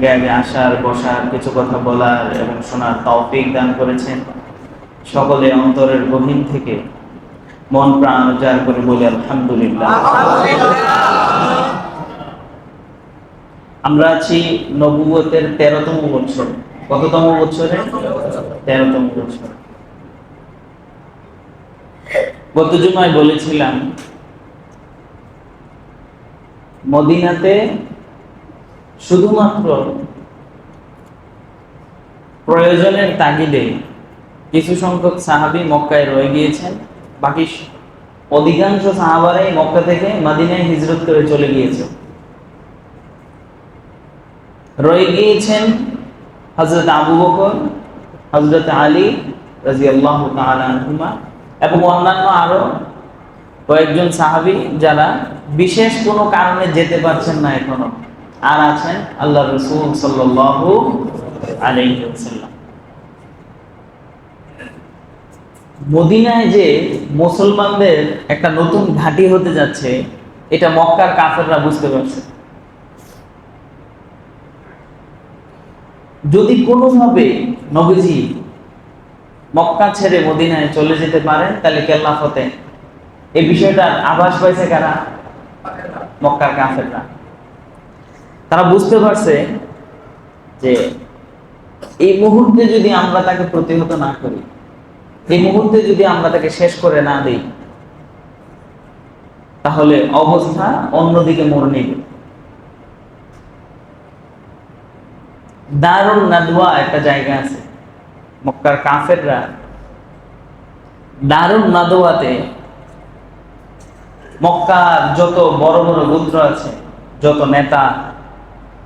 আগে আগে আসার, বসার, কিছু কথা বলার এবং শোনার তৌফিক দান করেছেন। সকলে অন্তরের গভীর থেকে মন প্রাণ উজাড় করে বলি আলহামদুলিল্লাহ। আমরা আছি নবুয়তের 13তম বছর। কততম বছরে? 13তম বছর। গত জুমায় বলেছিলাম মদিনাতে শুধুমাত্র প্রয়োজনের তাগিদে কিছু সংখ্যক সাহাবী মক্কায় রয়ে গিয়েছেন, বাকি অধিকাংশ সাহাবারাই মক্কা থেকে মদিনায় হিজরত করে চলে গিয়েছে। রয়ে গিয়েছেন হযরত আবু বকর, হযরত আলী রাদিয়াল্লাহু তাআলা আনহুমা এবং অন্যান্য আরো কয়েকজন সাহাবী যারা বিশেষ কোনো কারণে যেতে পারছেন না এখনো। আর আছেন আল্লাহর রাসূল সাল্লাল্লাহু আলাইহি ওয়াসাল্লাম। মদিনায় যে মুসলমানদের একটা নতুন ঘাঁটি হতে যাচ্ছে, এটা মক্কার কাফেররা বুঝতে পারছে। যদি কোনোভাবে নবীজি মক্কা ছেড়ে মদিনায় চলে যেতে পারেন, তাহলে খেলাফতে এই বিষয়টার আভাস পাইছে কারা? মক্কার কাফেররা। তারা বুঝতে পারছে যে এই মুহূর্তে যদি আমরা তাকে প্রতিহত না করি, এই মুহূর্তে যদি আমরা তাকে শেষ করে না দিই, তাহলে অবস্থা অন্যদিকে মোড় নেবে। দারুন নাদওয়া একটা জায়গা আছে, মক্কার কাফেররা দারুন নাদওয়াতে মক্কার যত বড় বড় গোত্র আছে, যত নেতা,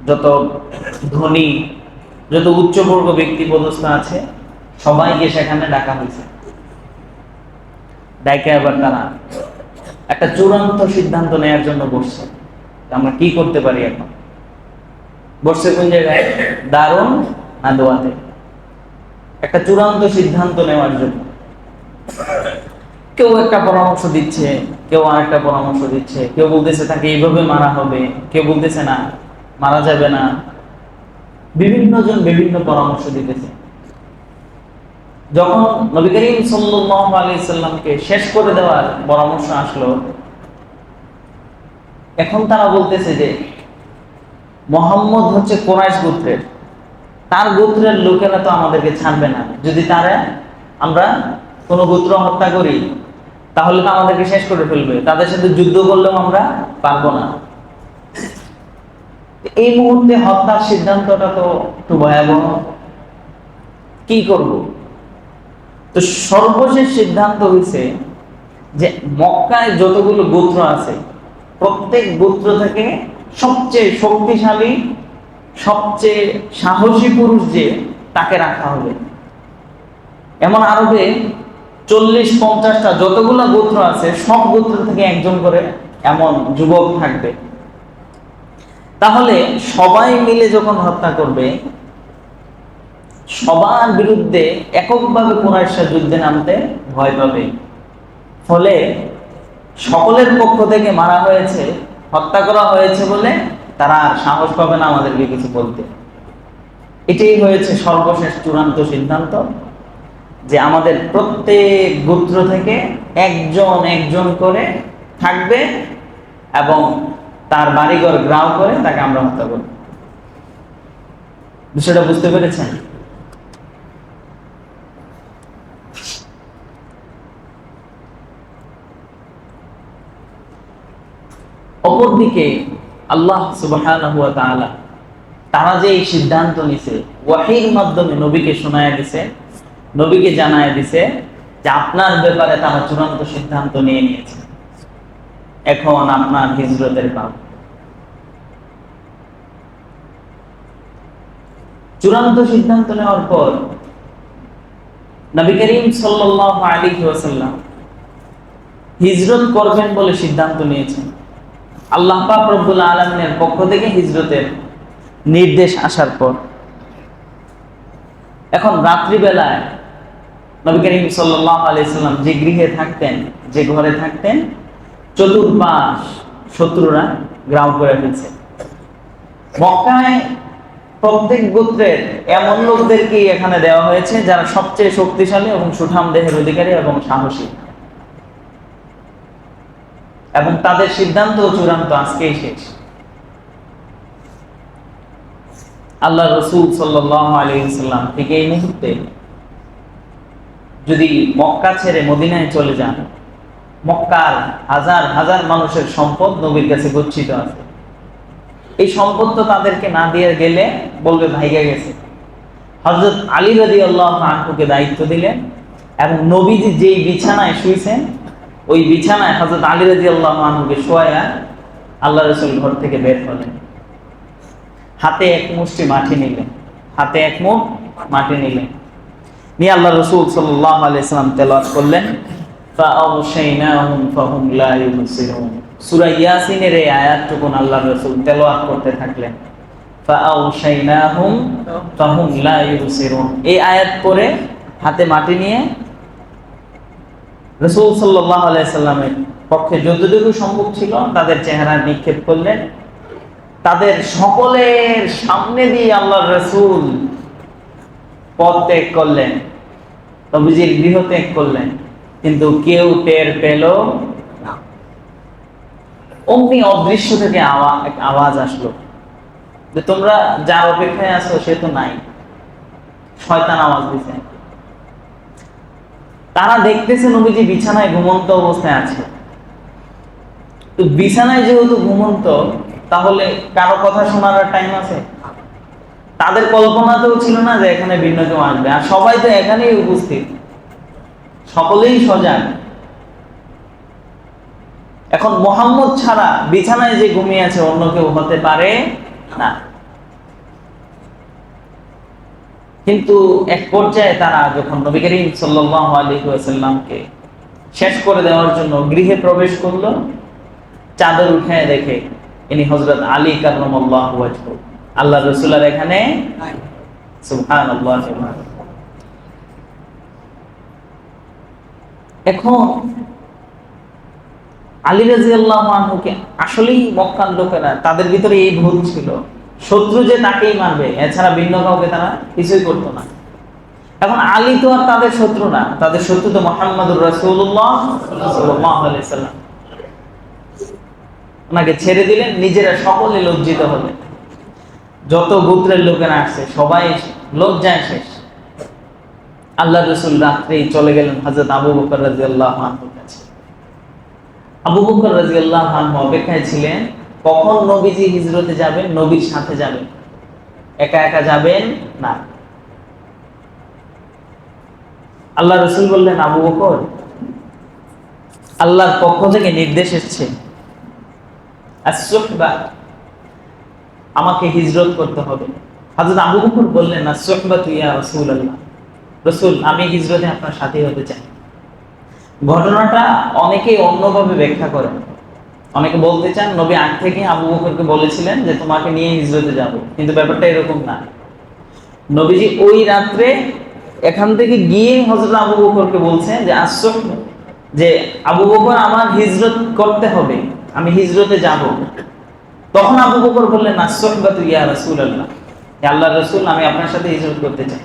যত ধনী, যত উচ্চবর্গ ব্যক্তি পদস্থ আছে, সবাইকে সেখানে ডাকা হয়েছে। ডাইকা এবার তারা একটা চূড়ান্ত সিদ্ধান্ত নেওয়ার জন্য বসছে, আমরা কি করতে পারি এখন। বসছে কোন জায়গায়? দারুন নাদওয়াতে, একটা চূড়ান্ত সিদ্ধান্ত নেওয়ার জন্য। কেউ একটা পরামর্শ দিচ্ছে, কেউ আরেকটা পরামর্শ দিচ্ছে। কেউ বলতেছে তাকে এইভাবে মারা হবে, কেউ বলতেছে না মারা যাবে না। বিভিন্ন জন বিভিন্ন পরামর্শ দিতেছে। যখন নবী করিম সাল্লাল্লাহু আলাইহি সাল্লামকে শেষ করে দেওয়ার পরামর্শ আসলো, এখন তারা বলতেছে যে মুহাম্মদ হচ্ছে কুরাইশ গোত্রের, তার গোত্রের লোকেরা তো আমাদেরকে ছাড়বে না। যদি তারা আমরা কোনো গোত্র হত্যা করি, তাহলে তো আমাদেরকে শেষ করে ফেলবে। তাদের সাথে যুদ্ধ করলেও আমরা পারবো না। এই মুহূর্তে হত্যার সিদ্ধান্তটা তো একটু ভয়াবহ। কি করব? তো সর্বশেষ সিদ্ধান্ত হয়েছে যে মক্কায় যতগুলো গোত্র আছে, প্রত্যেক গোত্র থেকে সবচেয়ে শক্তিশালী, সবচেয়ে সাহসী পুরুষ যে, তাকে রাখা হবে। এমন আরবে 40-50টা যতগুলো গোত্র আছে, সব গোত্র থেকে একজন করে এমন যুবক থাকবে। তাহলে সবাই মিলে যখন হত্যা করবে, সবার বিরুদ্ধে এককভাবে কুরাইশরা যুদ্ধে নামতে ভয় পাবে। ফলে সকলের পক্ষ থেকে মারা হয়েছে, হত্যা করা হয়েছে বলে তারা আর সাহস পাবে না আমাদেরকে কিছু বলতে। এটাই হয়েছে সর্বশেষ চূড়ান্ত সিদ্ধান্ত, যে আমাদের প্রত্যেক গোত্র থেকে একজন একজন করে থাকবে এবং তার বাড়িঘর গ্রাও করে তাকে আমরা হত্যা করব। বিষয়টা বুঝতে পেরেছেন? অপরদিকে আল্লাহ সুবহানাহু ওয়া তাআলা তারা যে এই সিদ্ধান্ত নিছে, ওয়াহির মাধ্যমে নবীকে শোনায় দিছে, নবীকে জানায় দিছে যে আপনার ব্যাপারে তারা চূড়ান্ত সিদ্ধান্ত নিয়ে নিয়েছে, এখন আপনার হিজরতের কাল। চূড়ান্ত সিদ্ধান্ত নেওয়ার পর নবী করিম সাল্লাল্লাহু আলাইহি ওয়াসাল্লাম হিজরত করবেন বলে সিদ্ধান্ত নিয়েছেন। আল্লাহ পাক রব্বুল আলামিনের পক্ষ থেকে হিজরতের নির্দেশ আসার পর এখন রাত্রিবেলায় নবী করিম সাল্লাল্লাহু আলাইহি ওয়াসাল্লাম যে গৃহে থাকতেন, যে ঘরে থাকতেন, চতুর্পাশ শত্রুরা গ্রাউ করে ফেলছে। মক্কায় প্রত্যেক গোত্রের এমন লোকদেরকে এখানে দেওয়া হয়েছে যারা সবচেয়ে শক্তিশালী এবং সুঠাম দেহের অধিকারী এবং সাহসী, এবং তাদের সিদ্ধান্ত চূড়ান্ত আজকেই শেষ। আল্লাহ রসুল সাল্লাল্লাহু আলাইহি ওয়াসাল্লাম ঠিক এই মুহূর্তে যদি মক্কা ছেড়ে মদিনায় চলে যান, মক্কার হাজার হাজার মানুষের সম্পদ নবীর কাছে গচ্ছিত আছে। এই সম্পদ তো তাদেরকে না দিয়ে গেলে বলবে ভাইগা গেছে। হযরত আলী রাদিয়াল্লাহু আনহুকে দায়িত্ব দিলেন, এবং নবীজি যেই বিছানায় শুয়েছেন ওই বিছানায় হযরত আলী রাদিয়াল্লাহু আনহুকে শোয়ায়া আল্লাহ রাসূল ঘর থেকে বের হলেন। হাতে এক মুষ্টি মাটি নিলেন, হাতে এক মুঠ মাটি নিলেন, নিয়ে আল্লাহ রাসূল সাল্লাল্লাহু আলাইহি সাল্লাম তেলাওয়াত করলেন, ফাআওশাইনাহুম ফাহুম লা ইউবসিরুন। সূরা ইয়াসিনের এই আয়াতটুকু আল্লাহ রাসূল তেলাওয়াত করতে থাকলেন, ফাআওশাইনাহুম ফাহুম লা ইউবসিরুন। এই আয়াত পড়ে হাতে মাটি নিয়ে রাসূল সাল্লাল্লাহু আলাইহি সাল্লামের পক্ষে যতটুকু সম্ভব ছিল তাদের চেহারা নিক্ষেপ করলেন। তাদের সকলের সামনে দিয়ে আল্লাহর রাসূল পথ ত্যাগ করলেন, নবীজির গৃহ ত্যাগ করলেন, কিন্তু কেউ টের পেল না। অমনি অদৃশ্য থেকে আওয়াজ আসলো যে তোমরা যার অপেক্ষায় আছো সে তো নাই। শয়তান আওয়াজ দিছে। তারা দেখতেছে নবীজি বিছানায় ঘুমন্ত অবস্থায় আছে। তো বিছানায় যেহেতু ঘুমন্ত, তাহলে কারো কথা শোনার টাইম আছে? তাদের কল্পনাতেও ছিল না যে এখানে ভিন্ন কেউ আসবে, আর সবাই তো এখানেই উপস্থিত, সকলেই সজাগ। এখন মুহাম্মদ ছাড়া বিছানায় যে ঘুমিয়ে আছে অন্য কেউ হতে পারে না। কিন্তু এক পর্যায়ে তারা যখন নবী করিম সাল্লাল্লাহু আলাইহি ওয়াসাল্লামকে শেষ করে দেওয়ার জন্য গৃহে প্রবেশ করলো, চাদর উঠায় দেখে ইনি হযরত আলী কাররামাল্লাহু ওয়াজহু, আল্লাহ রাসূলের এখানে সুবহানাল্লাহ। এখন আলী রাদিয়াল্লাহু আনহুকে আসলেই মক্কার লোকেরা, তাদের ভিতরে এই ভুল ছিল, শত্রু যে তাকেই মারবে, এছাড়া ভিন্ন কাউকে তারা কিছুই করতো না। এখন আলী তো আর তাদের শত্রু না, তাদের শত্রু তো মুহাম্মদুর রাসূলুল্লাহ সাল্লাল্লাহু আলাইহি সাল্লাম। ওনাকে ছেড়ে দিলেন, নিজেরা সকলে লজ্জিত হলেন। যত গোত্রের লোকেরা আসছে সবাই লজ্জায় শেষ। আল্লাহ রাসূল রাত্রেই চলে গেলেন হযরত আবু বকর রাদিয়াল্লাহু আনহুর কাছে। আবু বকর রাদিয়াল্লাহু আনহু অপেক্ষায় ছিলেন কখন নবীজি হিজরতে যাবেন, নবীর সাথে যাবেন, একা একা যাবেন না। আল্লাহ রাসূল বললেন, আবু বকর, আল্লাহর পক্ষ থেকে নির্দেশ এসেছে, as-suhba, আমাকে হিজরত করতে হবে। হযরত আবু বকর বললেন, as-suhবাতু ইয়া রাসূলুল্লাহ, রাসূল আমি হিজরতে আপনার সাথী হতে চাই। ঘটনাটা অনেকেই অন্যভাবে ব্যাখ্যা করেন। অনেকে বলতে চান নবী আগ থেকে আবু বকরকে বলেছিলেন যে তোমাকে নিয়ে হিজরতে যাব, কিন্তু ব্যাপারটা এরকম না। নবীজি ওই রাত্রে এখান থেকে গিয়ে হযরত আবু বকরকে বলছেন যে as-suhবা, যে আবু বকর আমার হিজরত করতে হবে, আমি হিজরতে যাব। তখন আবু বকর বললেন, as-suhবাতু ইয়া রাসূলুল্লাহ, হে আল্লাহর রাসূল আমি আপনার সাথে হিজরত করতে চাই।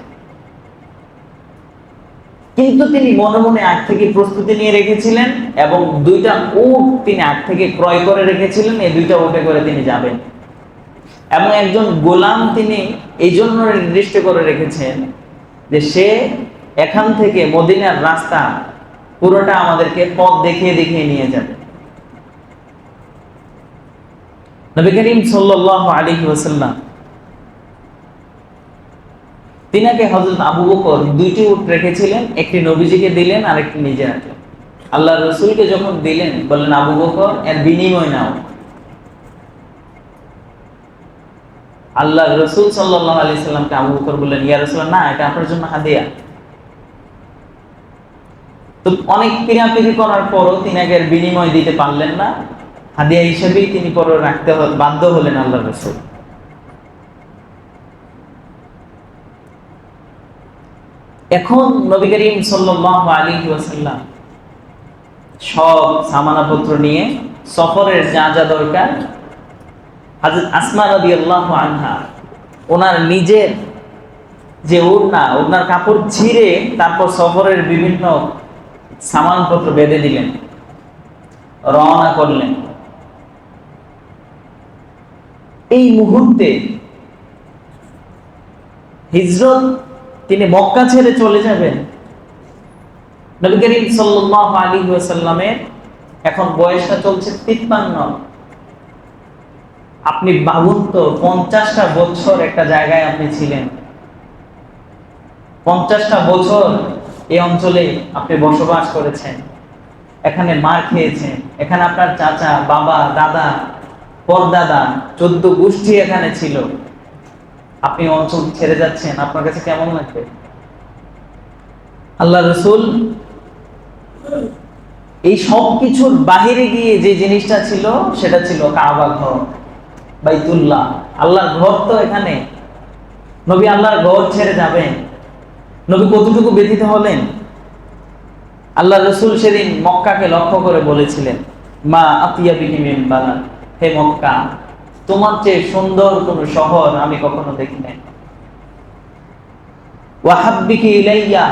কিন্তু তিনি মনে মনে আগ থেকে প্রস্তুতি নিয়ে রেখেছিলেন, এবং দুইটা উট তিনি আগ থেকে ক্রয় করে রেখেছিলেন, এই দুইটা উটে করে তিনি যাবেন। এবং একজন গোলাম তিনি এই জন্য নির্দিষ্ট করে রেখেছেন যে সে এখান থেকে মদিনার রাস্তা পুরোটা আমাদেরকে পথ দেখিয়ে দেখিয়ে নিয়ে যাবে। নবী করিম সাল্লাল্লাহু আলাইহি ওয়াসাল্লাম তিনাকে হযরত আবু বকর দুইটি উট রেখেছিলেন, একটি নবীজিকে দিলেন আর একটি নিজে রাখলেন। আল্লাহ রাসূলকে যখন দিলেন বললেন, আবু বকর এর বিনিময় নাও। আল্লাহ রাসূল সাল্লাল্লাহু আলাইহি সাল্লামকে আবু বকর বললেন, ইয়া রাসূলুল্লাহ, না, এটা আপনার জন্য হাদিয়া। তো অনেক পিরাপিরি করার পরও তিনাকে এর বিনিময় দিতে পারলেন না, হাদিয়া হিসেবেই তিনি পরে রাখতে বাধ্য হলেন আল্লাহ রাসূল। এখন নবী করিম সাল্লাল্লাহু আলাইহি ওয়াসাল্লাম সব সামানাপত্র নিয়ে সফরের যা যা দরকার, হযরত আসমা রাদিয়াল্লাহু আনহা ওনার নিজের যে ওড়নার কাপড় ছিঁড়ে তারপর সফরের বিভিন্ন সামানপত্র বেঁধে দিলেন, রওনা করলেন। এই মুহূর্তে হিজরত, তিনি মক্কা ছেড়ে চলে যাবেন। নবী করিম সাল্লাল্লাহু আলাইহি ওয়াসাল্লামের এখন বয়সটা চলছে 53। আপনি ভাবুন তো, 50টা বছর একটা জায়গায় আপনি ছিলেন, 50টা বছর এই অঞ্চলে আপনি বসবাস করেছেন, এখানে মার খেয়েছেন, এখানে আপনার চাচা, বাবা, দাদা, পরদাদা, 14 গোষ্ঠী এখানে ছিল। আপনি অঞ্চল ছেড়ে যাচ্ছেন, আপনার কাছে কেমন লাগবে? আল্লাহ রাসূল এই সব কিছুর বাহিরে গিয়ে যে জিনিসটা ছিল সেটা ছিল কাবা ঘর, বাইতুল্লাহ, আল্লাহর ঘর। তো এখানে নবী আল্লাহর ঘর ছেড়ে যাবেন, নবী কতটুকু ব্যথিত হলেন। আল্লাহ রাসূল সেদিন মক্কাকে লক্ষ্য করে বলেছিলেন, মা আতিয়াবিকি মিন বালাদ, হে মক্কা, তোমার চেয়ে সুন্দর কোন শহর আমি কখনো দেখি নাই। ওয়াহাব্বিকি ইলাইয়া,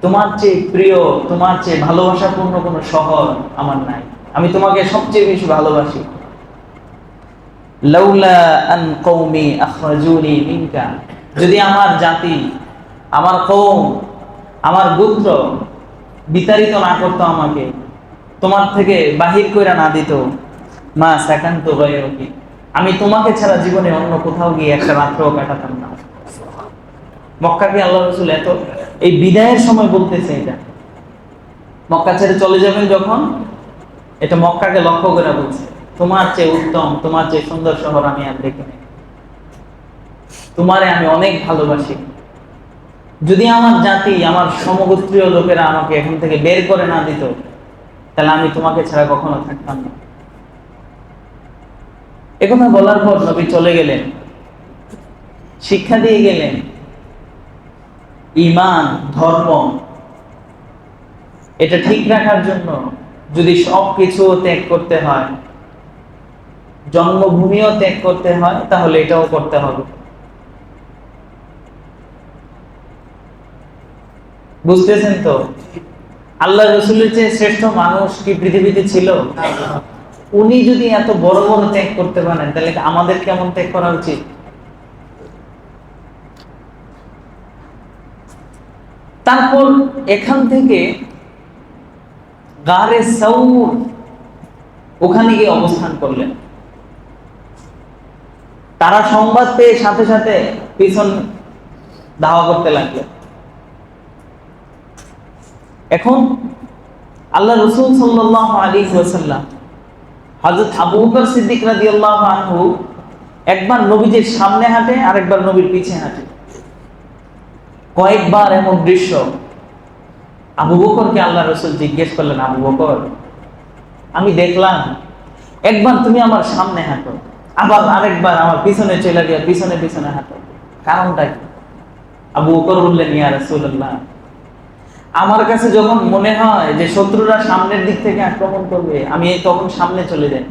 তোমার চেয়ে প্রিয়, তোমার চেয়ে ভালোবাসাপূর্ণ কোন শহর আমার নাই, আমি তোমাকে সবচেয়ে বেশি ভালোবাসি। লাউলা আন কওমি আখরাজুনি মিনকা, যদি আমার জাতি, আমার কওম, আমার গোত্র বিতাড়িত না করতো, আমাকে তোমার থেকে বাহির কইরা না দিত, মা সাকান্তু গায়রকি, আমি তোমাকে ছাড়া জীবনে অন্য কোথাও গিয়ে একটা রাত্রও কাটাতাম না। মক্কাকে আল্লাহ রাসূল এত, এই বিদায়ের সময় বলতেছে, এটা মক্কা ছেড়ে চলে যাবেন যখন, এটা মক্কাকে লক্ষ্য করে বলছে, তোমার চেয়ে উত্তম, তোমার চেয়ে সুন্দর শহর আমি আর দেখিনি, তোমারে আমি অনেক ভালোবাসি। যদি আমার জাতি, আমার সমগোত্রীয় লোকেরা আমাকে এখান থেকে বের করে না দিত, তাহলে আমি তোমাকে ছাড়া কখনো থাকতাম না। একথা বলার পর নবী চলে গেলেন, শিক্ষা দিয়ে গেলেন ঈমান, ধর্ম, এটা ঠিক রাখার জন্য যদি সবকিছু ত্যাগ করতে হয়, জন্মভূমিও ত্যাগ করতে হয়, তাহলে এটাও করতে হবে। বুঝতেছেন তো? আল্লাহ রাসূলের চেয়ে শ্রেষ্ঠ মানুষ কি পৃথিবীতে ছিল? উনি যদি এত বড় বড় ত্যাগ করতে পারেন, তাহলে আমাদের কেমন ত্যাগ করা উচিত? তারপর এখান থেকে গারে সাউর, ওখানে গিয়ে অবস্থান করলেন। তারা সংবাদ পেয়ে সাথে সাথে পিছন ধাওয়া করতে লাগলেন। এখন আল্লাহ রাসূল সাল্লাল্লাহু আলাইহি ওয়াসাল্লাম, হযরত আবু বকর সিদ্দিক রাদিয়াল্লাহু আনহু একবার নবীজির সামনে হাঁটে, আরেকবার নবীর পিছে হাঁটে। কয়েকবার এমন দৃশ্য। আবু বকরকে আল্লাহ রাসূল জিজ্ঞেস করলেন, আবু বকর, আমি দেখলাম একবার তুমি আমার সামনে হাঁটো, আবার আরেকবার আমার পিছনে চলে গিয়ে পিছনে পিছনে হাঁটো, কারণটা কি? আবু বকর বললেন, ইয়া রাসূলুল্লাহ, আমার কাছে যখন মনে হয় যে শত্রুরা সামনের দিক থেকে আক্রমণ করবে, আমি তখন সামনে চলে যাই।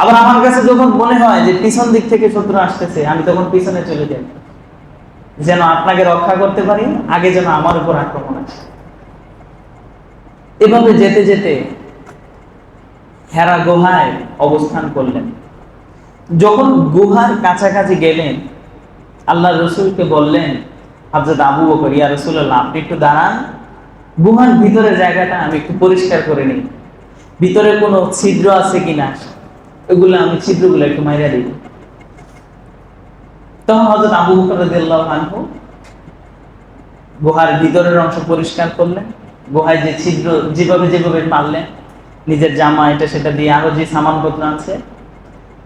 আবার আমার কাছে যখন মনে হয় যে পিছন দিক থেকে শত্রু আসতেছে, আমি তখন পিছনে চলে যাই, যেন আপনাকে রক্ষা করতে পারি, আগে যেন আমার উপর আক্রমণ আসে। এভাবে যেতে যেতে হেরা গুহায় অবস্থান করলেন। যখন গুহার কাছাকাছি গেলেন, আল্লাহ রাসূলকে বললেন হযরত আবু বকর, ইয়া রাসূলুল্লাহ, আপনি একটু দাঁড়ান, গুহার ভিতরের জায়গাটা আমি একটু পরিষ্কার করে নিই, ভিতরে কোনো ছিদ্র আছে কিনা ওগুলো আমি ছিদ্রগুলো একটু মাইরা দিই। তখন হযরত আবু বকর রাদিয়াল্লাহু আনহু গুহার ভিতরের অংশ পরিষ্কার করলেন, গুহায় যে ছিদ্র যেভাবে যেভাবে মারলেন, নিজের জামা এটা সেটা দিয়ে আরো যে সামানপত্র আছে,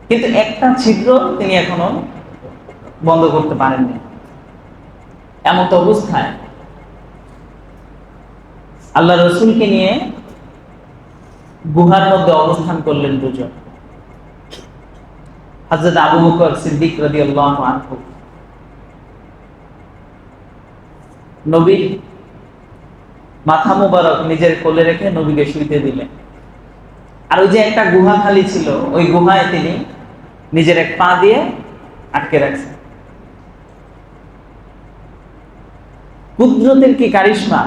কিন্তু একটা ছিদ্র তিনি এখনো বন্ধ করতে পারেননি। এমন তো অবস্থায় আল্লাহ রাসূলকে নিয়ে গুহার মধ্যে অবস্থান করলেন দুজন, হযরত আবু বকর সিদ্দিক রাদিয়াল্লাহু আনহু। নবী মাথা মুবারক নিজের কোলে রেখে নবীকে শুইতে দিলেন। আর ওই যে একটা গুহা খালি ছিল, ওই গুহায় তিনি নিজের এক পা দিয়ে আটকে রাখছেন। কুদরতের কি কারিশমা!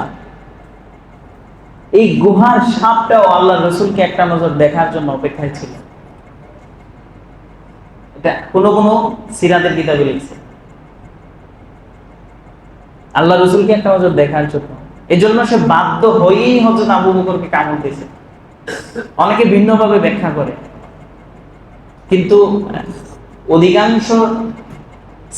এই গুহার সাপটাও আল্লাহ রসুলকে একটা নজর দেখার জন্য অপেক্ষায় ছিল। এটা কোনো কোনো সিরাতের কিতাবে লিখছে, আল্লাহ রসুলকে একটা নজর দেখার জন্য। এই জন্য সে বাধ্য হয়েই হযরত আবু বকরকে কামড় দিয়েছে। অনেকে ভিন্নভাবে ব্যাখ্যা করে, কিন্তু অধিকাংশ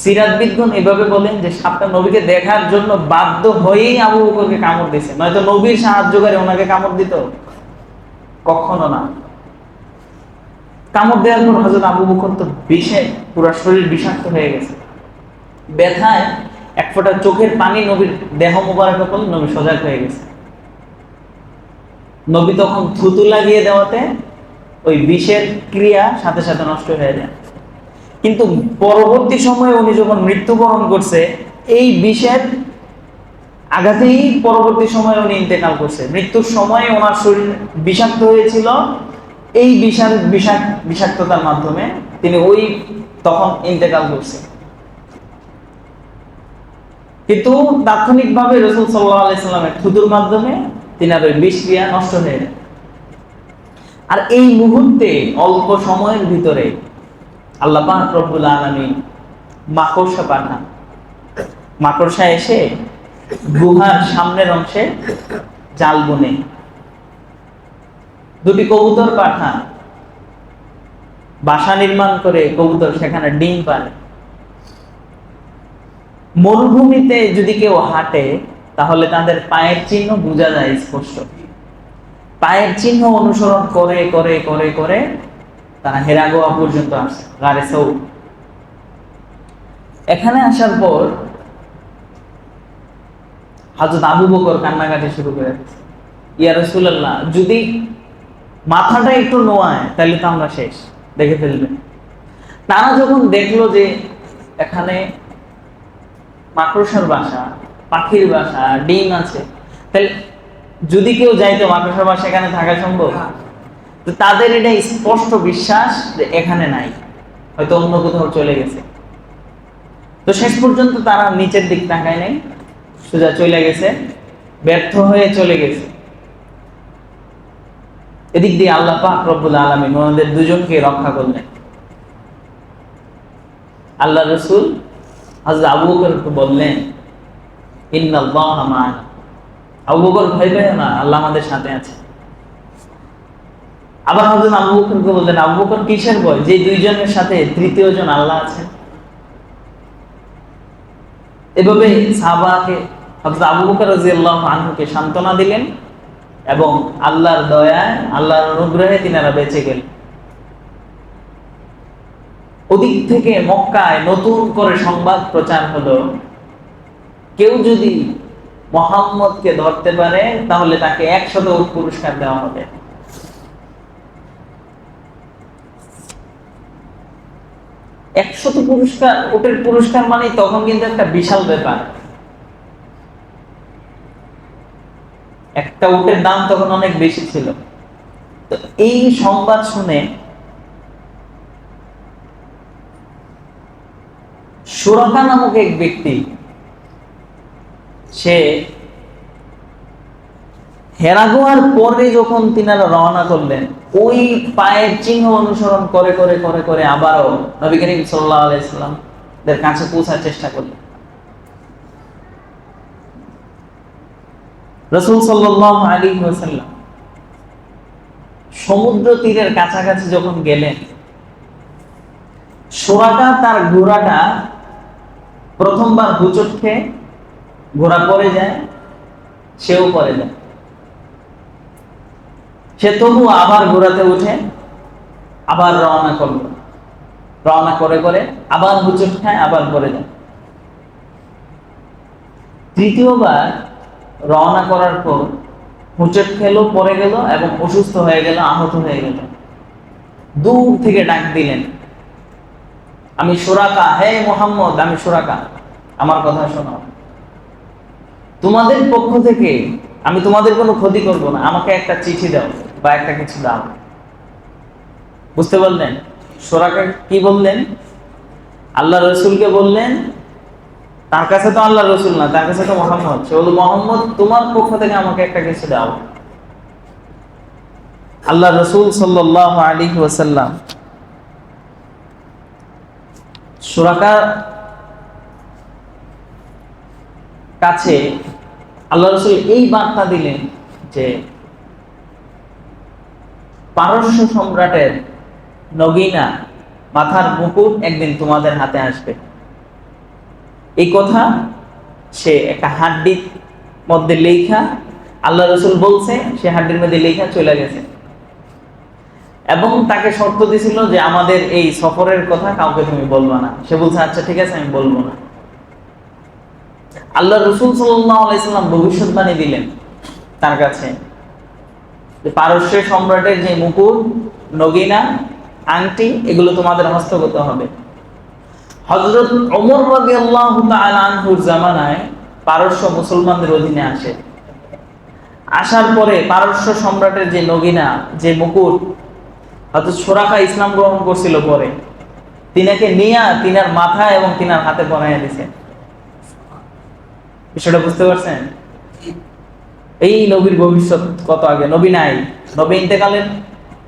সিরাতবিদগণ এভাবে বলেন যে সাপটা নবীকে দেখার জন্য বাধ্য হয়েই আবু বকরকে কামড় দিয়েছে, নয়তো নবীর সাহায্যকারী ওনাকে কামড় দিত কখনো না। কামড় দেওয়ার পর হযরত আবু বকর তো বিষে পুরো শরীর বিষাক্ত হয়ে গেছে, ব্যথায় এক ফোঁটা চোখের পানি নবীর দেহ মোবারকে পড়লে নবী সজাগ হয়ে গেছে। নবী তখন থুতু লাগিয়ে দেওয়াতে ওই বিষের ক্রিয়া সাথে সাথে নষ্ট হয়ে যায়। কিন্তু পরবর্তী সময়ে উনি যখন মৃত্যুবরণ করছে, এই বিষের আঘাতেই পরবর্তী সময়ে উনি ইন্তেকাল করছে। মৃত্যুর সময়ে ওনার শরীর বিষাক্ত হয়েছিল, এই বিষাক্ততার মাধ্যমে তিনি ওই তখন ইন্তেকাল করছে। কিন্তু তাৎক্ষণিকভাবে রাসূল সাল্লাল্লাহু আলাইহি সাল্লামের থুতুর মাধ্যমে তিনার ওই বিষক্রিয়া নষ্ট হয়ে যায়। আর এই মুহূর্তে অল্প সময়ের ভিতরে আল্লাহ পাক রব্বুল আলামিন মাকড়সা পাঠান। মাকড়সা এসে গুহার সামনের অংশে জাল বুনে, দুটি কবুতর পাঠান বাসা নির্মাণ করে, কবুতর সেখানে ডিম পারে। মরুভূমিতে যদি কেউ হাঁটে তাহলে তাদের পায়ের চিহ্ন বোঝা যায় স্পষ্ট। পায়ের চিহ্ন অনুসরণ করে করে করে করে তারা হেরা গুহা পর্যন্ত আসে, গারে সৌর। এখানে আসার পর হযরত আবু বকর কান্নাকাটি শুরু করে দিয়েছে, ইয়া রাসূলুল্লাহ, যদি মাথাটা একটু নোয়ায় তাহলে তো আমরা শেষ, দেখে ফেলবে। তারা যখন দেখলো যে এখানে মাকড়সার বাসা, পাখির বাসা, ডিম আছে, তাহলে যদি কেউ যাইতো মাকড়সার বাসা এখানে থাকা সম্ভব? তো তাদের এটা স্পষ্ট বিশ্বাস যে এখানে নাই, হয়তো অন্য কোথাও চলে গেছে। তো শেষ পর্যন্ত তারা নিচের দিক তাকায় নাই, সোজা চলে গেছে, ব্যর্থ হয়ে চলে গেছে। এদিক দিয়ে আল্লাহ পাক রব্বুল আলামিন ওনাদের দুজনকে রক্ষা করলেন। আল্লাহ রাসূল হযরত আবু বকরকে বললেন, ইন্নাল্লাহা মা'ানা, আবু বকর ভয় পেও না, আল্লাহ আমাদের সাথে আছে। আবার হযরত আবু বকরকে বললেন, আবু বকর কিসের ভয়, যে দুইজনের সাথে তৃতীয় জন আল্লাহ আছে। এভাবে সাহাবাকে হযরত আবু বকর রাদিয়াল্লাহু আনহুকে সান্ত্বনা দিলেন এবং আল্লাহর দয়ায়, আল্লাহর অনুগ্রহে তিনারা বেঁচে গেলেন। ওদিক থেকে মক্কায় নতুন করে সংবাদ প্রচার হলো, কেউ যদি মুহাম্মদকে ধরতে পারে তাহলে তাকে 100 উট পুরস্কার দেওয়া হবে। 100 পুরস্কার, উটের পুরস্কার মানে তখন কিন্তু একটা বিশাল ব্যাপার। একটা উটের দাম তখন অনেক বেশি ছিল। তো এই সংবাদ শুনে সুরাকা নামক এক ব্যক্তি, সে হেরা গুহার পরে যখন তিনারা রওনা করলেন, ওই পায়ের চিহ্ন অনুসরণ করে করে করে করে আবারও নবী করিম সাল্লাল্লাহু আলাইহি সাল্লাম দের কাছে পৌঁছার চেষ্টা করলেন। রাসূল সাল্লাল্লাহু আলাইহি ওয়াসাল্লাম সমুদ্র তীরের কাছাকাছি যখন গেলেন, সুরাকা তার ঘোড়াটা প্রথমবার হুচট খেয়ে ঘোড়া পড়ে যায়, সেও পড়ে যায়। সে তবু আবার ঘোড়াতে উঠে আবার রওনা করল, রওনা করে করে আবার হুচট খায়, আবার পড়ে যায়। তৃতীয়বার রওনা করার পর হুচট খেলো, পড়ে গেল এবং অসুস্থ হয়ে গেল, আহত হয়ে গেল। দূর থেকে ডাক দিলেন, আমি সুরাকা, হে মুহাম্মদ, আমি সুরাকা, আমার কথা শোনো। তোমাদের পক্ষ থেকে আমি তোমাদের কোনো ক্ষতি করব না, আমাকে একটা চিঠি দাও বা একটা কিছু দাও। বুঝতে পারলেন সুরাকা কি বললেন? আল্লাহ রাসূলকে বললেন তার কাছে তো আল্লাহ রসুল না, তার কাছে তো মোহাম্মদ। সে বলল, মোহাম্মদ তোমার পক্ষ থেকে আমাকে একটা কিছু দাও। আল্লাহ রসুল সাল্লাল্লাহু আলাইহি ওয়াসাল্লাম সুরাকার কাছে আল্লাহ রসুল এই বার্তা দিলেন যে পারস্য সম্রাটের নগিনা মাথার মুকুট একদিন তোমাদের হাতে আসবে। এই কথা সে একটা হাড্ডির মধ্যে লেখা, আল্লাহ রসুল বলছে, সে হাড্ডির মধ্যে লেখা চলে গেছে। এবং তাকে শর্ত দিছিল যে আমাদের এই সফরের কথা কাউকে তুমি বলবা না। সে বলছে আচ্ছা ঠিক আছে, আমি বলবো না। আল্লাহ রসুল সাল্লাল্লাহু আলাইহি সাল্লাম ভবিষ্যৎবাণী দিলেন তার কাছে যে পারস্য সম্রাটের যে মুকুট, নগিনা, আংটি, এগুলো তোমাদের হস্তগত হবে। হযরত ওমর রাদিয়াল্লাহু তাআলা আনহুর জামানায় পারস্য মুসলমানদের অধীনে আসে। আসার পরে পারস্য সম্রাটের যে নগিনা, যে মুকুট, হযরত সুরাকা ইসলাম গ্রহণ করছিল পরে, তিনাকে নিয়ে তিনার মাথায় এবং তিনার হাতে পরাইয়া দিছে। বিষয়টা বুঝতে পারছেন? এই নবীর ভবিষ্যৎ কত আগে, নবী নাই, নবী ইন্তেকালের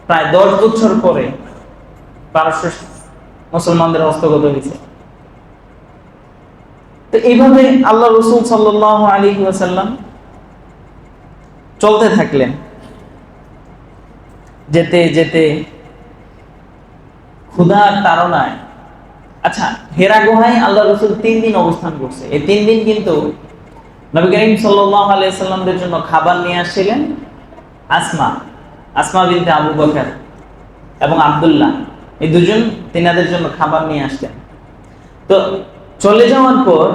প্রায় 10 বছর পরে পারস্য মুসলমানদের হস্তগত হয়েছে। তো এইভাবে আল্লাহ রসুল সাল্লাল্লাহু আলাইহি ওয়াসাল্লাম চলতে থাকলেন। যেতে যেতে ক্ষুধার তাড়নায়, আচ্ছা, হেরা গুহায় আল্লাহ রসুল 3 দিন অবস্থান করছে। এই 3 দিন কিন্তু নবী করিম সাল্লাল্লাহু আলাইহি সাল্লামদের জন্য খাবার নিয়ে আসছিলেন আসমা বিনতে আবু বকর এবং আব্দুল্লাহ, এই দুজন তিনাদের জন্য খাবার নিয়ে আসতেন। তো চলে যাওয়ার পর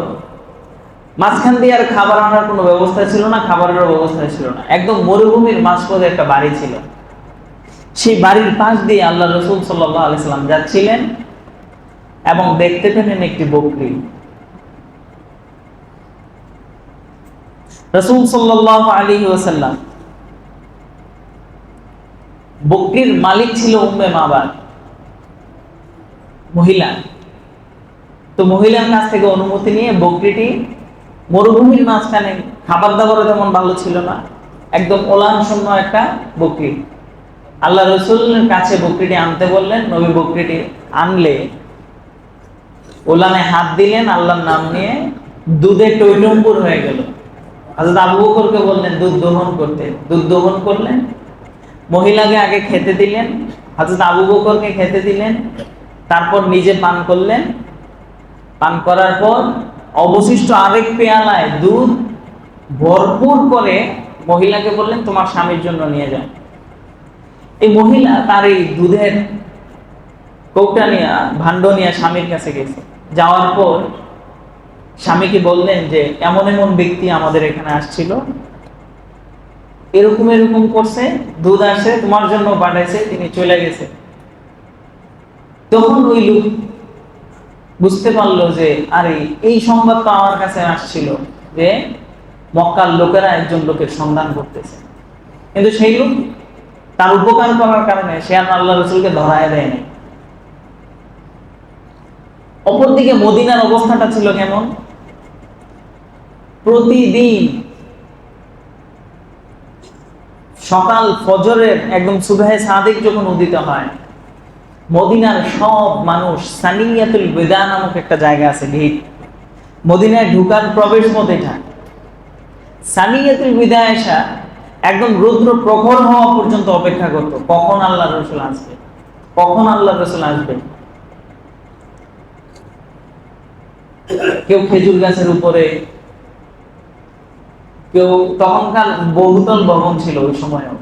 মাঝখান দিয়ে আর খাবার আনার কোনো ব্যবস্থা ছিল না, খাবারের ব্যবস্থা ছিল না। একদম মরুভূমির মাঝপথে একটা বাড়ি ছিল। সেই বাড়ির পাশ দিয়ে আল্লাহ রসুল সাল্লাল্লাহু আলাইহি সাল্লাম যাচ্ছিলেন এবং দেখতে পেলেন একটি বকরি। রাসূল সাল্লাল্লাহু আলাইহি ওয়াসাল্লাম, বকরির মালিক ছিল উম্মে মাবাদ, মহিলা। তো মহিলার কাছ থেকে অনুমতি নিয়ে বকরিটি মরুভূমির মাঝখানে, খাবার দাবারও তেমন ভালো ছিল না, একদম ওলান শূন্য একটা বকরি, আল্লাহ রসুলের কাছে বকরিটি আনতে বললেন। নবী বকরিটি আনলে ওলানে হাত দিলেন, আল্লাহর নাম নিয়ে, দুধে টইটম্বুর হয়ে গেল। হযরত আবু বকরকে বললেন দুধ দহন করতে, দুধ দহন করলেন। মহিলাকে আগে খেতে দিলেন, হযরত আবু বকরকে খেতে দিলেন, তারপর নিজে পান করলেন। পান করার পর অবশিষ্ট আরেক পেয়ালায় দুধ ভরপুর করে মহিলাকে বললেন তোমার স্বামীর জন্য নিয়ে যাও। এই মহিলা তার এই দুধের কৌটা নিয়ে, ভাণ্ড নিয়ে স্বামীর কাছে গেছে। যাওয়ার পর স্বামীকে বললেন যে এমন এমন ব্যক্তি আমাদের এখানে আসছিল, এরকম এরকম করছে, দুধ আসে, তোমার জন্য পাঠাইছে, তিনি চলে গেছে। তখন ওই লোক বুঝতে পারলো যে আরে এই সংবাদ তো আমার কাছে আসছিল যে মক্কার লোকেরা একজন লোকের সন্ধান করতেছে, কিন্তু সেই লোক তার উপকার করার কারণে সে আর আল্লাহ রসুলকে ধরায় দেয়নি। অপরদিকে মদিনার অবস্থাটা ছিল কেমন? প্রতিদিন সকাল ফজরের একদম সুবহে সাদিক যখন উদিত হয়, মদিনার সব মানুষ, সানিয়াতুল বিদা নামক একটা জায়গা আছে, গেট, মদিনায় ঢুকার প্রবেশ পথ এটা। সানিয়াতুল বিদা এসা একদম রুদ্র প্রখর হওয়া পর্যন্ত অপেক্ষা করত, কখন আল্লাহ রসুল আসবে, কখন আল্লাহ রসুল আসবে। কেউ খেজুর গাছের উপরে, কেউ, তখনকার বহুতল ভবন ছিল ওই সময়ও,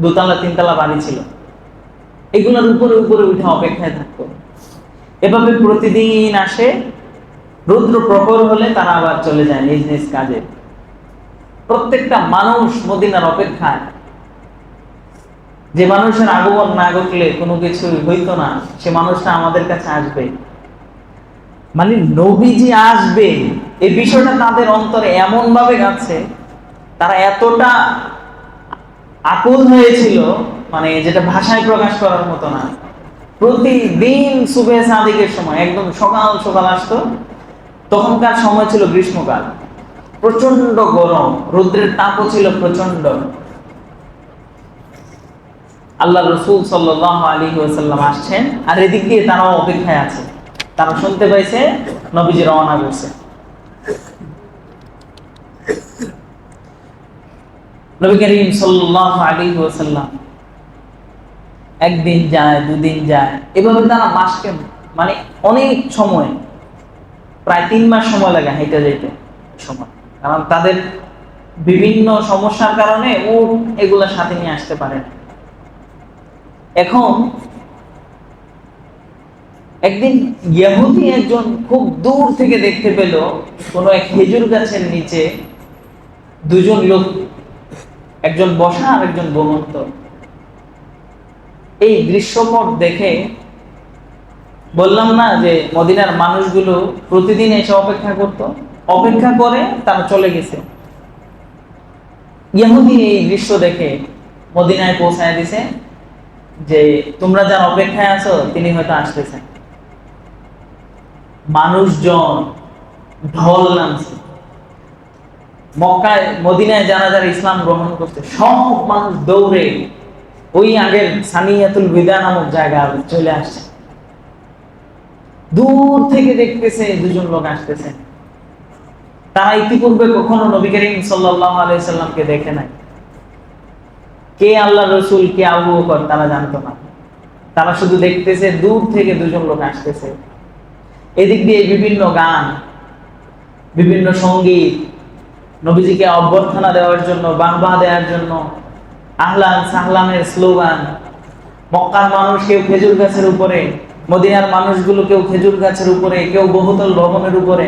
2তলা 3তলা বাড়ি ছিল, এগুলোর উপরে উপরে উঠে অপেক্ষায় থাকতো। এভাবে প্রতিদিন আসে, রুদ্র প্রখর হলে তারা আবার চলে যায় নিজ নিজ কাজে। প্রত্যেকটা মানুষ মদিনার অপেক্ষায়, যে মানুষের আগমন না ঘটলে কোনো কিছু হইতো না, সে মানুষটা আমাদের কাছে আসবে, মানে নবীজি আসবে, এই বিষয়টা তাদের অন্তরে এমন ভাবে গাচ্ছে, তারা এতটা আকুল হয়েছিল, মানে যেটা ভাষায় প্রকাশ করার মতো না। প্রতিদিন সুবহে সাদিকের সময় একদম সকাল সকাল আসতো, তখনকার সময় ছিল গ্রীষ্মকাল, প্রচন্ড গরম, রৌদ্রের তাপও ছিল প্রচন্ড। আল্লাহ রসুল সাল্লাল্লাহু আলাইহি ওয়াসাল্লাম আসছেন, আর এদিক দিয়ে তারাও অপেক্ষায় আছে। তারা শুনতে পাইছে নবীজি রওনা করছে। নবী করিম সাল্লাল্লাহু আলাইহি ওয়াসাল্লাম একদিন যায়, দুদিন যায়, এভাবে তারা মাসকে মানে অনেক সময়, প্রায় 3 মাস সময় লাগে হেঁটে যেতে সময়, কারণ তাদের বিভিন্ন সমস্যার কারণে উট এগুলা সাথে নিয়ে আসতে পারে না। এখন একদিন ইহুদি একজন খুব দূর থেকে দেখতে পেল কোন এক খেজুর গাছের নিচে দুজন লোক, একজন বসা আর একজন ঘুমন্ত। এই দৃশ্যপট দেখে বললাম না যে মদিনার মানুষগুলো প্রতিদিন এসে অপেক্ষা করে তারা চলে গেছে। ইহুদি এই দৃশ্য দেখে মদিনায় পৌঁছায় দিছে যে তোমরা যার অপেক্ষায় আছো তিনি হয়তো আসতেছেন। মানুষজন ঢল নামছে, মক্কায় মদিনায় যারা যারা ইসলাম গ্রহণ করছে সব মানুষ দৌড়ে ওই আগের সানিয়াতুল বিদা নামক জায়গা চলে আসছে। দূর থেকে দেখতেছে দুজন লোক আসতেছে, তারা ইতিপূর্বে কখনো নবী করিম সাল্লাল্লাহু আলাইহি সাল্লামকে দেখে নাই। কে আল্লাহ রসুল, কে আবু বকর তারা জানতো না। তারা শুধু দেখতেছে দূর থেকে দুজন লোক আসতেছে। এদিক দিয়ে বিভিন্ন গান, বিভিন্ন সঙ্গীত, নবীজিকে অভ্যর্থনা দেওয়ার জন্য, বাহবা দেওয়ার জন্য আহলান সাহলানের স্লোগান। মক্কার মানুষ কেউ খেজুর গাছের উপরে, মদিনার মানুষগুলো কেউ খেজুর গাছের উপরে, কেউ বহুতল ভবনের উপরে,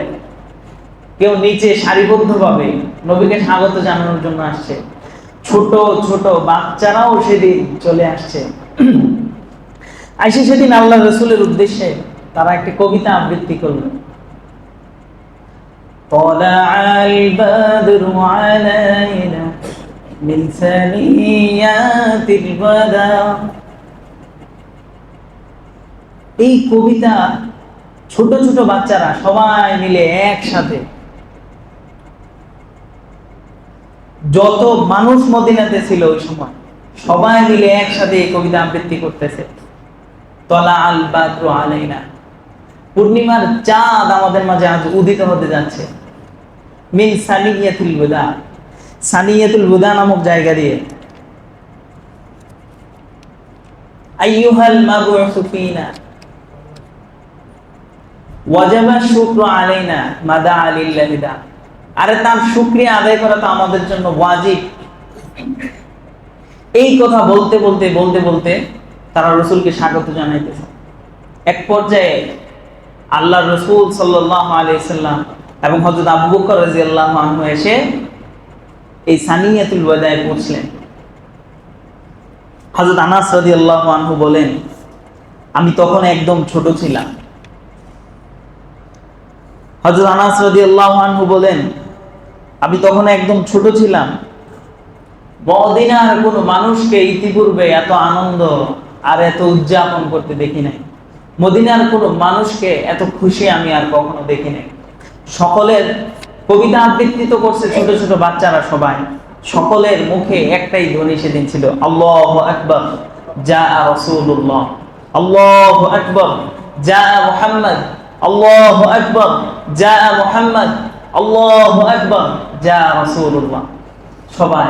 কেউ নিচে সারিবদ্ধভাবে নবীকে স্বাগত জানানোর জন্য আসছে। ছোট ছোট বাচ্চারাও সেদিন চলে আসছে। আইসে সেদিন আল্লাহ রসুলের উদ্দেশ্যে তারা একটি কবিতা আবৃত্তি করল। طلع البدر علينا من ثنيات الوداع। এই কবিতা ছোট ছোট বাচ্চারা সবাই মিলে একসাথে, যত মানুষ মদিনাতে ছিল ওই সময় সবাই মিলে একসাথে এই কবিতা আবৃত্তি করতেছে। তলা আল বাদরু আলাইনা, পূর্ণিমার চাঁদ আমাদের মাঝে আজ উদিত হতে যাচ্ছে। মিন সানিয়াতুল বুদা, সানিয়াতুল বুদা নামক জায়গা দিয়ে। আইয়ুহাল মাবউসু ফিনা ওয়াজাবা শুকরু আলাইনা মাদা আলিল্লাহি দা। আরে তার শুকরিয়া আদায় করা তো আমাদের জন্য ওয়াজিব। এই কথা বলতে বলতে বলতে বলতে তারা রসুলকে স্বাগত জানাইতেছে। এক পর্যায়ে আল্লাহ রসুল সাল্লাল্লাহু আলাইহি সাল্লাম এবং হযরত আবু বকর রাদিয়াল্লাহু আনহু এসে এই সানিয়াতুল ওয়াদায় পৌঁছলেন। হযরত আনাস রাদিয়াল্লাহু আনহু বলেন, আমি তখন একদম ছোট ছিলাম। হযরত আনাস রাদিয়াল্লাহু আনহু বলেন, আমি তখন একদম ছোট ছিলাম। মদিনার কোনো মানুষকে ইতিপূর্বে এত আনন্দ আর এত উদযাপন করতে দেখি নাই। মদিনার কোনো মানুষকে এত খুশি আমি আর কখনো দেখি নাই। সকলের কবিতা আবৃত্তি তো করছে ছোট ছোট বাচ্চারা সবাই, সকলের মুখে একটাই ধ্বনি সেদিন ছিল, আল্লাহু আকবার জা রাসূলুল্লাহ, আল্লাহু আকবার জা মুহাম্মদ, আল্লাহু আকবার জা মুহাম্মদ, আল্লাহু আকবার জা রাসূলুল্লাহ। সবাই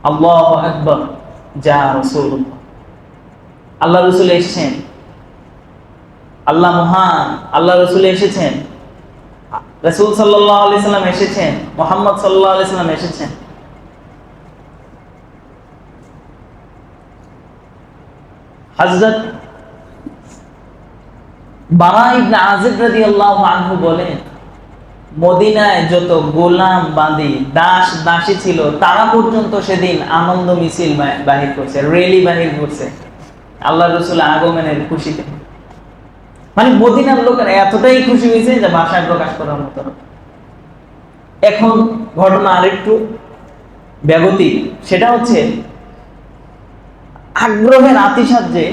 আল্লাহু আকবার জা রাসূলুল্লাহ। আল্লাহ রাসূল এসেছেন, আল্লাহ মহান, আল্লাহ রাসূল এসেছেন, রাসূল সাল্লাল্লাহু আলাইহি সাল্লাম এসেছেন, মুহাম্মদ সাল্লাল্লাহু আলাইহি সাল্লাম এসেছেন। হযরত বারা ইবনে আযিব রাদিয়াল্লাহু আনহু বলেন, মদিনায় যত গোলাম বাঁধি দাস দাসী ছিল তারা পর্যন্ত সেদিন আনন্দ মিছিল বাহির করছে, র্যালি বাহির করছে আল্লাহ রাসূল আগমনের খুশিতে। মানে মদিনার লোকেরা এতটাই খুশি হয়েছে যে ভাষায় প্রকাশ করার মতো না। এখন ঘটনা আরেকটু ব্যাগতিক, সেটা হচ্ছে আগ্রহের আতিশয্যে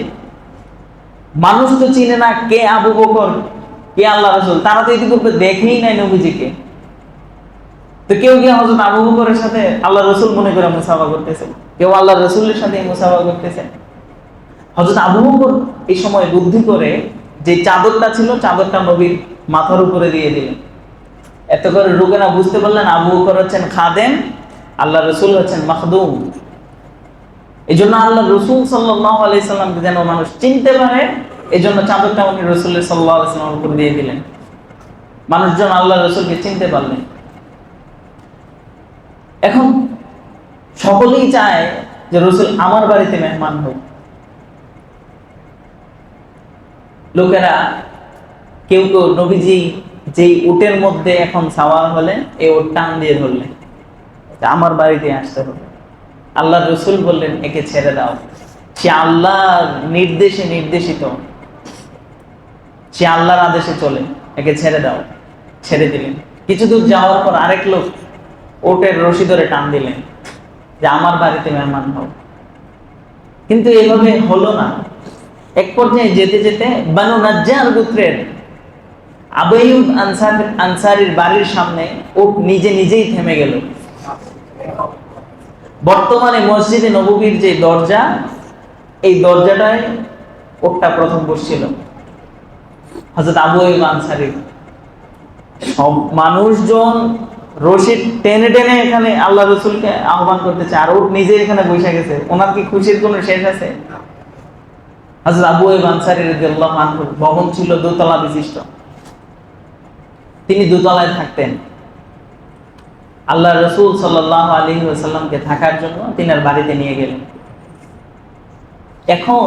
মানুষ তো চিনে না কে আবু বকর, কে আল্লাহ রাসূল, তারা তো ইতিপূর্বে দেখেই নাই নবীজিকে। তো কেউ কেউ হযরত আবু বকরের সাথে আল্লাহ রাসূল মনে করে মুসাফা করতেছে, কেউ আল্লাহ রাসূলের সাথে মুসাফা করতেছে। হযরত আবু বকর এই সময় বুদ্ধি করে যে চাদরটা ছিল, চাদরটা নবীর মাথার উপরে দিয়ে দিলেন। এত করে লোকেরা বুঝতে পারলেন আবু বকর হচ্ছেন খাদেম, আল্লাহ রাসূল হচ্ছেন মাখদুম। এই জন্য আল্লাহ রাসূল সাল্লাল্লাহু আলাইহি সাল্লামকে যেন মানুষ চিনতে পারে, এই জন্য চাদরটা উনি রাসূলের সাল্লাল্লাহু আলাইহি সাল্লামের উপর দিয়ে দিলেন। মানুষজন আল্লাহ রাসূলকে চিনতে পারলেন। এখন সকলেই চায় যে রাসূল আমার বাড়িতে মেহমান হোক। লোকেরা কেউ কেউ নবীজি যেই উটের মধ্যে এখন সাওয়ার হলেন, এই উট টান দিয়ে ধরলেন, আমার বাড়িতে আসতে হবে। আল্লাহ রাসূল বললেন, একে ছেড়ে দাও, সে আল্লাহর নির্দেশে নির্দেশিত, সে আল্লাহর আদেশে চলে, একে ছেড়ে দাও। ছেড়ে দিলেন। কিছু দূর যাওয়ার পর আরেক লোক উটের রশি ধরে টান দিলেন যে আমার বাড়িতে মেহমান হও। কিন্তু এভাবে হলো না। এক পর্যায়ে যেতে যেতে বানু নাজ্জার গোত্রের আবু আইয়ুব আনসারীর বাড়ির সামনে উট নিজে নিজেই থেমে গেল। বর্তমানে মসজিদে নববীর যে দরজা, এই দরজাটায় উটটা প্রথম বসছিল হযরত আবু আইয়ুব আনসারী। সব মানুষজন রশি টেনে টেনে এখানে আল্লাহ রাসূলকে আহ্বান করতেছে, আর উট নিজে এখানে বসে গেছে। ওনার কি খুশির কোনো শেষ আছে? হযরত আবু আইয়ুব আনসারী রাদিয়াল্লাহু আনহু ভবন ছিল দোতলা বিশিষ্ট। তিনি দোতলায় থাকতেন। আল্লাহ রাসূল সাল্লাল্লাহু আলাইহি ওয়াসাল্লামকে থাকার জন্য তিনার বাড়িতে নিয়ে গেলেন। এখন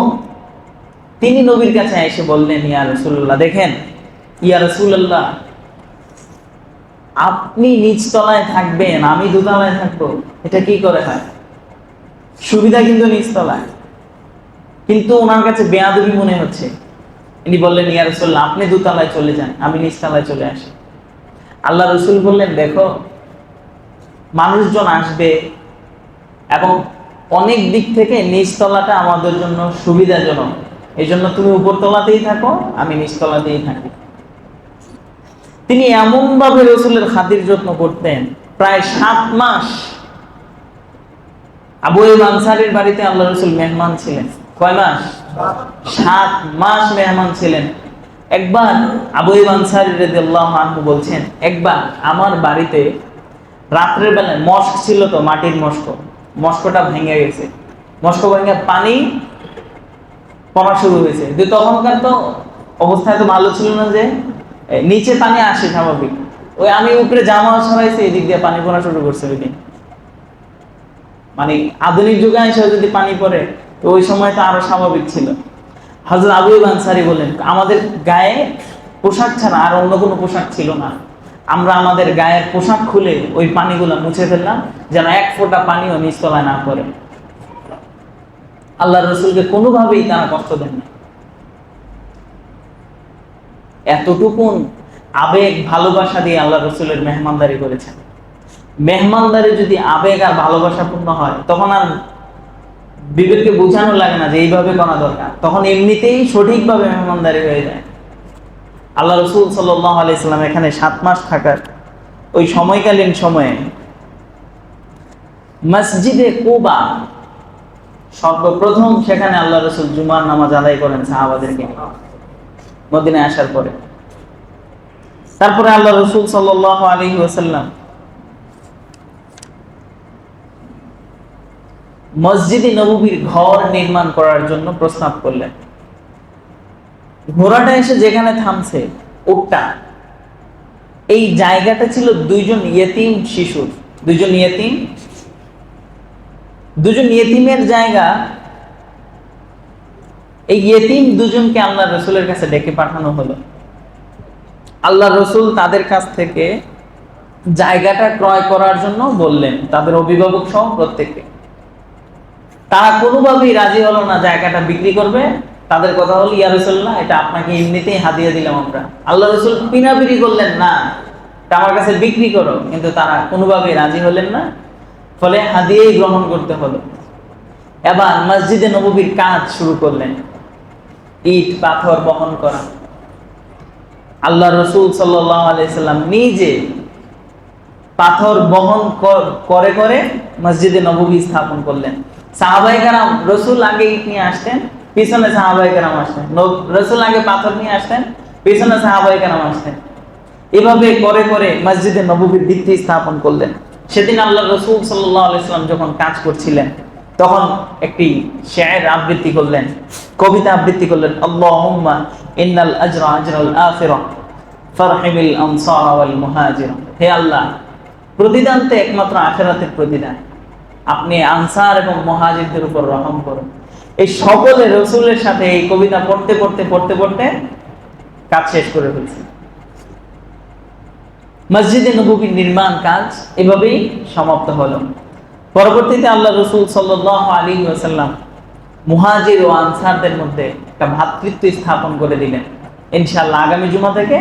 তিনি নবীর কাছে এসে বললেন, ইয়া রাসূলুল্লাহ, দেখেন ইয়া রাসূলুল্লাহ, আপনি নিচতলায় থাকবেন, আমি দোতলায় থাকবো, এটা কি করে হয়? সুবিধা কিন্তু নিচতলায়, কিন্তু ওনার কাছে বেয়াদবি মনে হচ্ছে। তিনি বললেন, ইয়া রাসূলুল্লাহ, আপনি দোতলায় চলে যান, আমি নিচতলায় চলে আসি। আল্লাহ রাসূল বললেন, দেখো মানুষজন আসবে এবং অনেক দিক থেকে নিচতলাটা আমাদের জন্য সুবিধাজনক, এই জন্য তুমি উপরতলাতেই থাকো, আমি নিচতলাতেই থাকি। তিনি এমন ভাবে রাসূলের খাতির যত্ন করতেন, প্রায় 7 মাস আবু আইয়ুব আনসারীর বাড়িতে আল্লাহ রাসূল মেহমান ছিলেন। কয় মাস? 7 মাস মেহমান ছিলেন। একবার আবু আইয়ুব আনসারী রাদিয়াল্লাহু আনহু বলছেন, একবার আমার বাড়িতে রাত্রের বেলায় মস্ক ছিল, তো মাটির মস্ক, মস্কটা ভেঙে গেছে। মস্ক ভেঙে পানি পড়া শুরু হয়েছে। কিন্তু তখনকার তো অবস্থা এত ভালো ছিল না যে নিচে পানি আসে স্বাভাবিক। ওই আমি উপরে জামা ছড়াইছি, এদিক দিয়ে পানি পড়া শুরু করছে ওই দিন। মানে আধুনিক যুগে এসে যদি পানি পড়ে, তো ওই সময় তো আরো স্বাভাবিক ছিল। হযরত আবু আইয়ুব আনসারী বলেন, আমাদের গায়ে পোশাক ছাড়া আর অন্য কোনো পোশাক ছিল না। আমরা আমাদের গায়ের পোশাক খুলে ওই পানিগুলো মুছে ফেললাম, যেন এক ফোঁটা পানিও নিচতলায় না পড়ে। আল্লাহ রাসূলকে কোনোভাবেই তারা কষ্ট দেন না। এতটুকু আবেগ ভালোবাসা দিয়ে আল্লাহ রাসূলের মেহমানদারি করেছেন। মেহমানদারি যদি আবেগ আর ভালোবাসাপূর্ণ হয়, তখন আর বিবেককে বোঝানো লাগে না যে এইভাবে করা দরকার, তখন এমনিতেই সঠিকভাবে মেহমানদারি হয়ে যায়। আল্লাহ রাসূল সাল্লাল্লাহু আলাইহি সাল্লাম এখানে 7 মাস থাকার ওই সময়কালীন সময়ে মসজিদে কুবা সর্বপ্রথম সেখানে আল্লাহ রাসূল জুমার নামাজ আদায় করেন সাহাবাদেরকে নিয়ে মদিনায় আসার পরে। তারপরে আল্লাহ রাসূল সাল্লাল্লাহু আলাইহি ওয়াসাল্লাম মসজিদে নববীর ঘর নির্মাণ করার জন্য প্রস্তাব করলেন। ঘোড়াটা এসে যেখানে থামছে, উটটা, এই জায়গাটা ছিল দুইজন ইয়েতিম শিশুর, দুইজন ইয়েতিমের জায়গা। এই ইয়েতিম দুজনকে আল্লাহ রাসূলের কাছে ডেকে পাঠানো হলো। আল্লাহ রাসূল তাদের কাছ থেকে জায়গাটা ক্রয় করার জন্য বললেন, তাদের অভিভাবক সহ প্রত্যেককে। তারা কোনোভাবেই রাজি হলো না জায়গাটা বিক্রি করবে। তাদের কথা হলো, ইয়া রাসূলুল্লাহ, এটা আপনাকে এমনিতেই হাদিয়া দিলাম আমরা। আল্লাহ রাসূল পিনাপিনি করলেন, না, এটা আমার কাছে বিক্রি করো। কিন্তু তারা কোনোভাবেই রাজি হলেন না, ফলে হাদিয়াই গ্রহণ করতে হলো। এবার মসজিদে নববীর কাজ শুরু করলেন, ইট পাথর বহন করা। আল্লাহ রসুল সাল্লাল্লাহু আলাইহি সাল্লাম নিজে পাথর বহন করে করে মসজিদে নববী স্থাপন করলেন। সাহাবায়ে কেরাম, রসুল আগে ইট নিয়ে আসতেন, পিছনে সাহাবায়ে কেরাম আসতেন। রসুল আগে পাথর নিয়ে আসতেন, পিছনে সাহাবায়ে কেরাম আসতেন। এভাবে করে করে মসজিদে নববীর ভিত্তি স্থাপন করলেন। সেদিন আল্লাহ রসুল সাল্লাল্লাহু আলাইহি সাল্লাম যখন কাজ করছিলেন, তখন একটি শের আবৃত্তি করলেন, কবিতা আবৃত্তি করলেন। আল্লাহুম্মা ইন্নাল আজরা আজরাল আখিরা ফারহিমিল আনসার ওয়াল মুহাজির। হে আল্লাহ, প্রতিদান তো একমাত্র আখিরাতের প্রতিদান, আপনি আনসার এবং মুহাজিরদের উপর রহম করুন। এই সকলে রসুলের সাথে এই কবিতা পড়তে পড়তে পড়তে পড়তে কাজ শেষ করে ফেলছে। মসজিদে নববীর নির্মাণ কাজ এভাবেই সমাপ্ত হলো। পরবর্তীতে আল্লাহ রসুল সাল্লাল্লাহু আলাইহি ওয়াসাল্লাম মুহাজির ও আনসারদের মধ্যে একটা ভ্রাতৃত্ব স্থাপন করে দিলেন। ইনশাআল্লাহ আগামী জুমা থেকে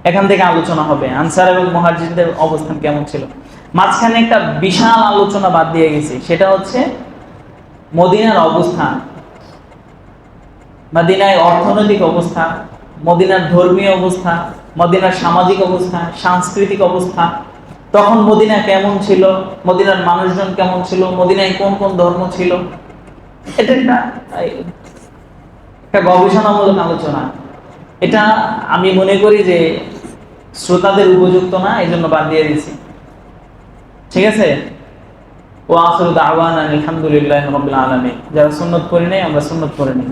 এখান থেকে আলোচনা হবে আনসার এবং মুহাজিরদের অবস্থান কেমন ছিল। মাঝখানে একটা বিশাল আলোচনা বাদ দিয়ে গেছি, সেটা হচ্ছে মদিনার অবস্থান, মদিনায় অর্থনৈতিক অবস্থা, মদিনার ধর্মীয় অবস্থা, মদিনার সামাজিক অবস্থা, সাংস্কৃতিক অবস্থা, তখন মদিনা কেমন ছিল, মদিনার মানুষজন কেমন ছিল, মদিনায় কোন কোন ধর্ম ছিল। এটা একটা গবেষণামূলক আলোচনা। এটা আমি মনে করি যে শ্রোতাদের উপযুক্ত না, এই জন্য বাদ দিয়ে দিচ্ছি। ঠিক আছে? ওয়া আখিরু দাওয়ানা আলহামদুলিল্লাহি রাব্বিল আলামিন। যারা সুন্নত পড়ি নাই আমরা সুন্নত পড়ে নিই।